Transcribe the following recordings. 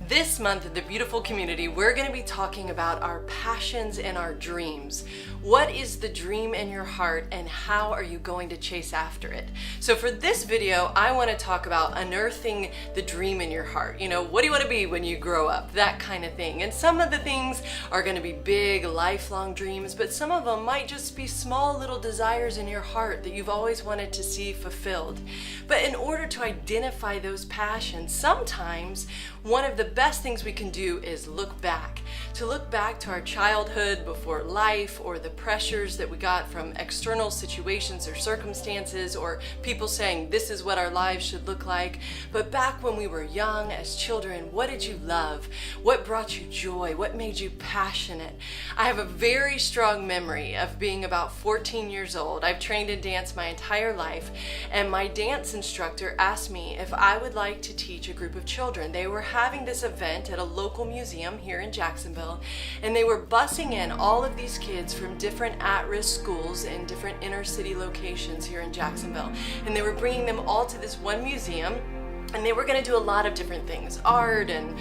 This month in the beautiful community, we're going to be talking about our passions and our dreams. What is the dream in your heart and how are you going to chase after it? So for this video, I want to talk about unearthing the dream in your heart. You know, what do you want to be when you grow up? That kind of thing. And some of the things are going to be big, lifelong dreams, but some of them might just be small little desires in your heart that you've always wanted to see fulfilled. But in order to identify those passions, sometimes one of the best things we can do is look back. To look back to our childhood before life, or the pressures that we got from external situations or circumstances, or people saying this is what our lives should look like. But back when we were young as children, what did you love? What brought you joy? What made you passionate? I have a very strong memory of being about 14 years old. I've trained in dance my entire life, and my dance instructor asked me if I would like to teach a group of children. They were having this event at a local museum here in Jacksonville, and they were busing in all of these kids from different at-risk schools in different inner city locations here in Jacksonville, and they were bringing them all to this one museum. And they were going to do a lot of different things, art and,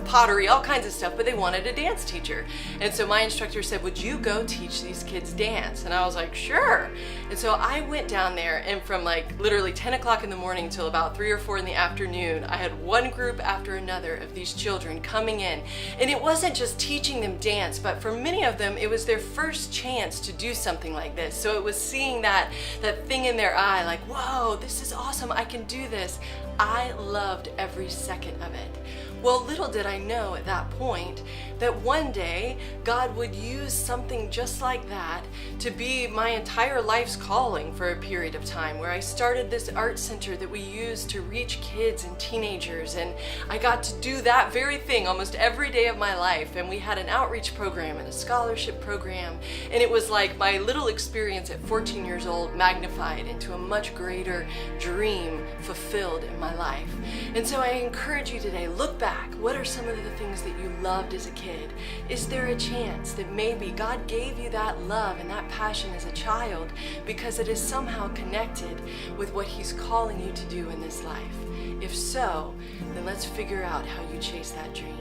pottery, all kinds of stuff, but they wanted a dance teacher. And so my instructor said, would you go teach these kids dance? And I was like, sure. And so I went down there, and from literally 10 o'clock in the morning till about 3 or 4 in the afternoon, I had one group after another of these children coming in. And it wasn't just teaching them dance, but for many of them, it was their first chance to do something like this. So it was seeing that thing in their eye, like, whoa, this is awesome, I can do this. I loved every second of it. Well, little did I know at that point that one day God would use something just like that to be my entire life's calling for a period of time, where I started this art center that we use to reach kids and teenagers, and I got to do that very thing almost every day of my life. And we had an outreach program and a scholarship program, and it was like my little experience at 14 years old magnified into a much greater dream fulfilled in my life. And so I encourage you today, look back. What are some of the things that you loved as a kid? Is there a chance that maybe God gave you that love and that passion as a child because it is somehow connected with what He's calling you to do in this life? If so, then let's figure out how you chase that dream.